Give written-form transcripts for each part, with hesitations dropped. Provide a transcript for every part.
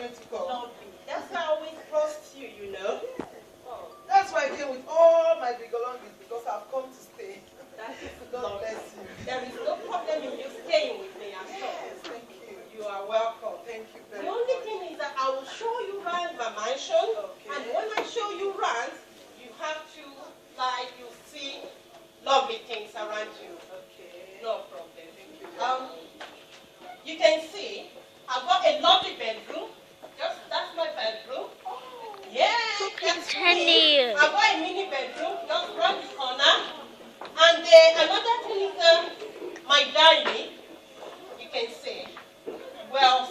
me to come. Lovely. That's why I always trust you, you know. Oh, that's why I came with all my big belongings because I've come to stay. That is God bless you. There is no problem in you staying with me at all. Yes, thank you. You are welcome. Thank you very The much. only thing is that I will show you around my mansion. Okay. And when I show you around, you have to, like, you see lovely things around you. Okay. No problem. Thank you. You can see I've got a lovely bedroom. That's my bedroom. Oh. Yeah. Continue. I've got a mini bedroom just around the corner. And another thing is my dining. You can see. Well,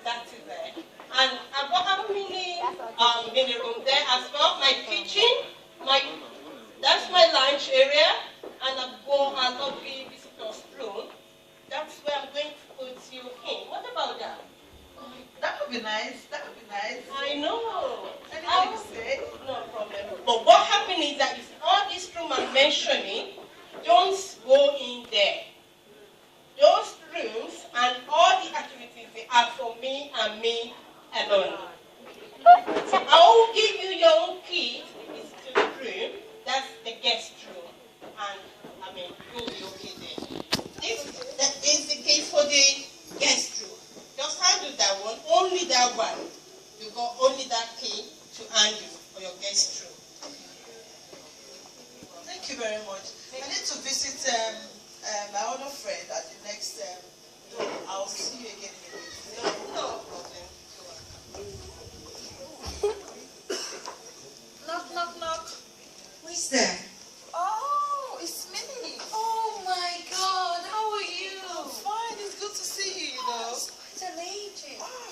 that is there. And I've got a mini room there as well. My kitchen, that's my lunch area, and I've got a lovely visitor's room. That's where I'm going to put you in. What about that? That would be nice. That would be nice. I know. Anything you say? No problem. But what happened is that if all this room I'm mentioning, don't go in there. Those rooms and all the activities, they are for me and me alone. I will give you your own key to the room. That's the guest room. And, you'll be okay there. That is the case for the guest room. Just handle that one, only that one. You got only that key to handle for your guest room. Thank you very much. I need to visit my other friend at the next door. I'll see you again in a week. No problem. Knock, knock, knock. Who is there? Oh, it's me. Oh my God, how are you? I'm fine. It's good to see you, you know. It's quite an aging. Oh,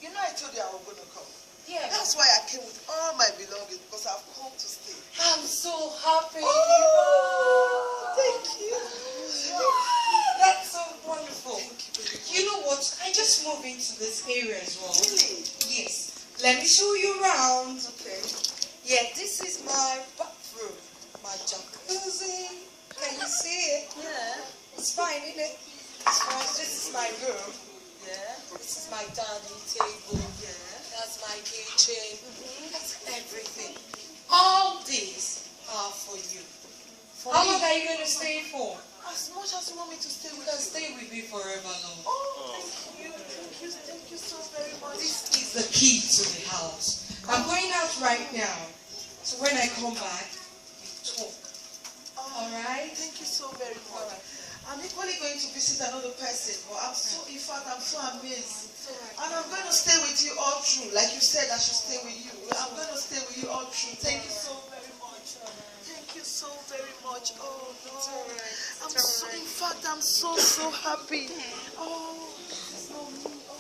you know I told you I was going to come. Yeah. That's why I came with all my belongings because I've come to stay. I'm so happy. Oh, thank you. That's so wonderful. Thank you very much. You know what? I just moved into this area as well. Really? Yes. Let me show you around. Okay. Yeah, this is my bathroom. My jacuzzi. Can you see it? Yeah. It's fine, isn't it? It's fine. This is my room. Yeah. This is my dining table. Yeah. That's my kitchen. That's everything. All these are for you. How long are you going to stay for? As much as you want me to stay You with can you. stay with me forever now. Oh, thank you. Thank you so very much. This is the key to the house. I'm going out right now. So when I come back, we talk. Oh, Alright? thank you so very much. I'm equally going to visit another person, but I'm so amazed. And I'm going to stay with you all through. Like you said, I should stay with you. I'm going to stay with you all through. Thank you so very much. Thank you so very much. Oh, no. I'm so, in fact, I'm so happy. Oh, so me. Oh.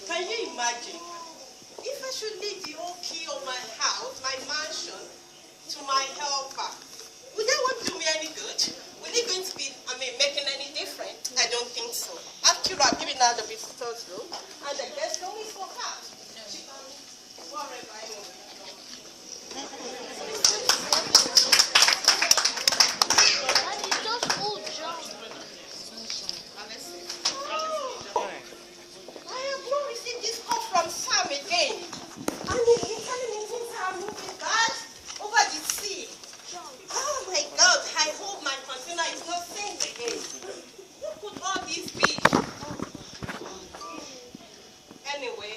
Can you imagine? If I should leave the whole key of my house, my mansion, to my helper, would that want to do me any good? Will it going to be, making any difference? I don't think so. After all, I've given her the visitor's room, and the guest room is for her. She can wherever I want. I have not received this call from Sam again. He's telling me things are moving bad over the sea. Oh my God, I hope my container is not sink again. What could all this be? Anyway.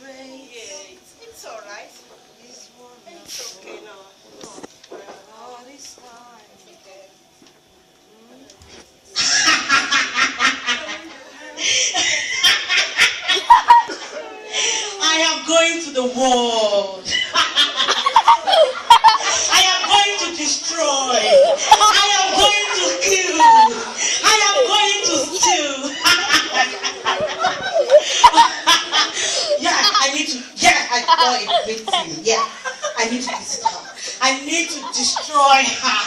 Yeah, it's all right. It's okay now. I am going to the world. I am going to destroy. I am going to kill. I am going to steal. I got a victim. Yeah, I need to visit her. I need to destroy her.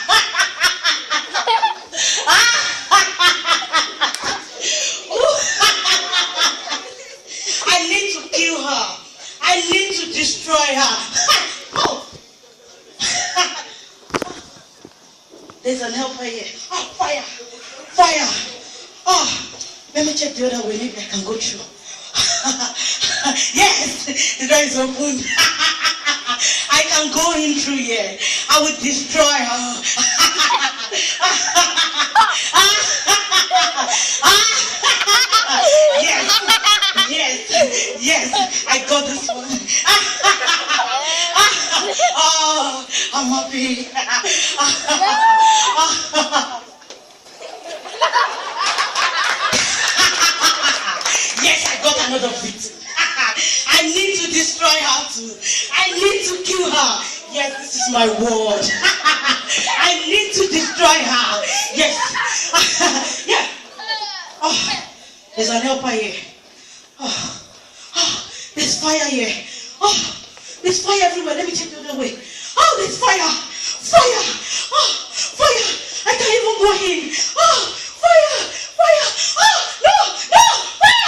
I need to kill her. I need to destroy her. Oh. There's an helper here. Oh, fire. Fire. Oh, let me check the other way. Maybe I can go through. Yes, the door is open. I can go in through here. I will destroy her. Yes, I got this one. Oh, I'm happy. Yes, I got another victim. I need to destroy her too. I need to kill her. Yes, this is my word. I need to destroy her. Yes. Yeah. Oh, there's an helper here. Oh, there's fire here. Oh, there's fire everywhere. Let me check the other way. Oh, there's fire. Fire. Oh, fire. I can't even go in. Oh, fire. Fire. Oh, no. Fire.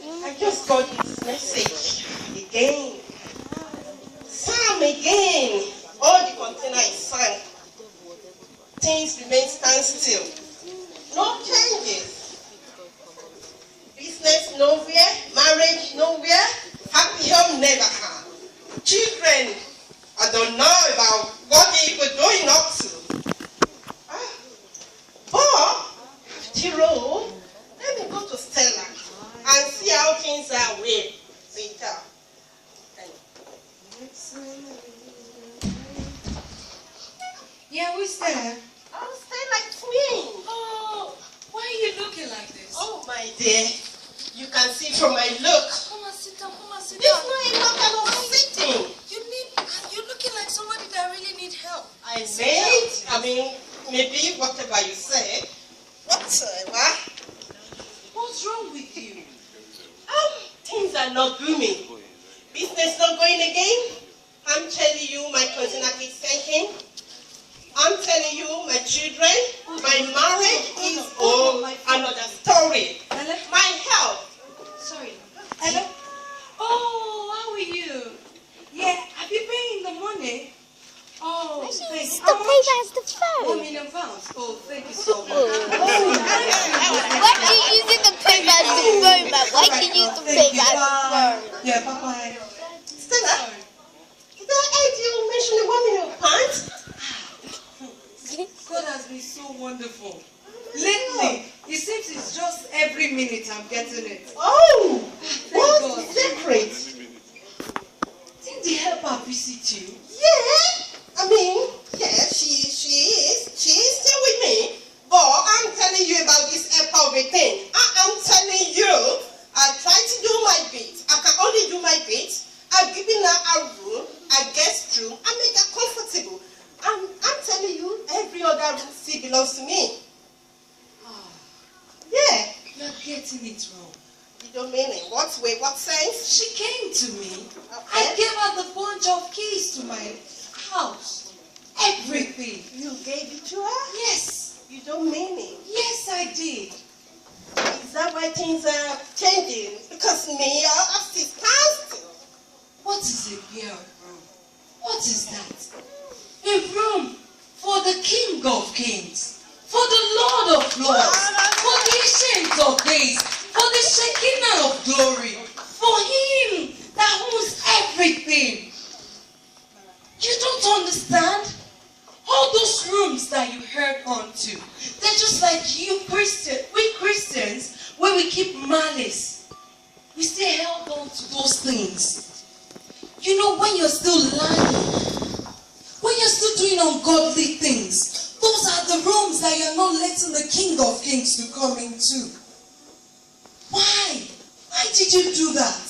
I just got this message again. Sam again. All the container is sank. Things remain standstill. No changes. Business nowhere, marriage nowhere, happy home never had. Children, I don't know about what they were going up to. But, after all, let me go to Stella and see how things are with later. Yeah, who's there? I'll stay like twins. Oh, why are you looking like this? Oh, my dear, you can see from my look. Come and sit down, This is not a matter of sitting. You're looking like somebody that really need help. Maybe whatever you say, whatsoever. What's wrong with you? Things are not booming. Business not going again. I'm telling you, my container keeps sinking. I'm telling you, my children, my marriage is another story. Hello? My health. Sorry. Hello? Oh, how are you? Yeah, have you paid in the money? Oh, I should thank use you. the paper as the phone. 1 million pounds. Oh, thank you so much. Why do you use the paper as the phone, man? Why can you use the paper as the phone? Yeah, bye-bye. Stella, did I hear you mention the 1 million pounds? God has been so wonderful. Lately, it seems it's just every minute I'm getting it. Oh, Thank what's God. the secret? Didn't the helper visit you? Yeah, she is. She is still with me. But I'm telling you about this helper thing. I'm telling you, I try to do my bit. I can only do my bit. I've given her a room, a guest room, and make her comfortable. I'm telling you, every other room still belongs to me. Yeah. You're getting it wrong. You don't mean it. What way? What sense? She came to me. Okay. I gave her the bunch of keys to my house. Everything. You gave it to her? Yes. You don't mean it. Yes, I did. Is that why things are changing? Because me, I'm still standstill. What is a girl room? What is that? A room for the King of Kings, for the Lord of Lords, for the Ancient of Days, for the Shekinah of Glory, for Him that owns everything. You don't understand? All those rooms that you held on to, they're just like you Christians. We Christians, when we keep malice, we stay held on to those things. You know, when you're still lying, when you're still doing ungodly things, those are the rooms that you're not letting the King of Kings to come into. Why? Why did you do that?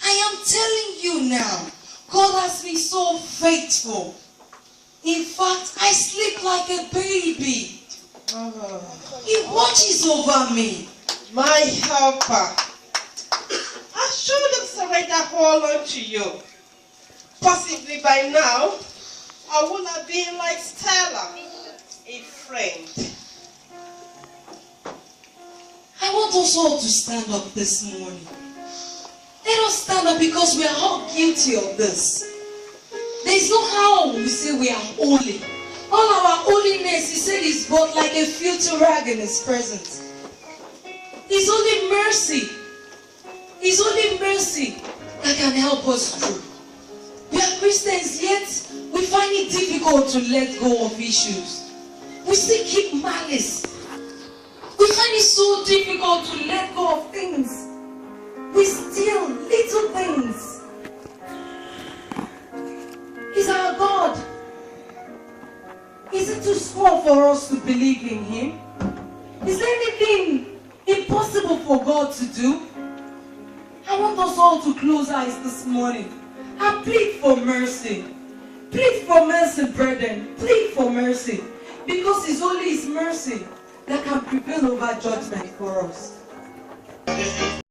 I am telling you now, God has been so faithful. In fact, I sleep like a baby. He watches over me. My helper. I already hold on to you. Possibly by now, I would have been like Stella, a friend. I want us all to stand up this morning. Let us stand up because we are all guilty of this. There is no how we say we are holy. All our holiness, he said, is but like a filthy rag in his presence. It's only mercy. It's only mercy that can help us through. We are Christians, yet we find it difficult to let go of issues. We still keep malice. We find it so difficult to let go of things. We steal little things. He's our God. Is it too small for us to believe in Him? Is there anything impossible for God to do? I want us all to close eyes this morning and plead for mercy. Plead for mercy, brethren. Plead for mercy. Because it's only His mercy that can prevail over judgment for us.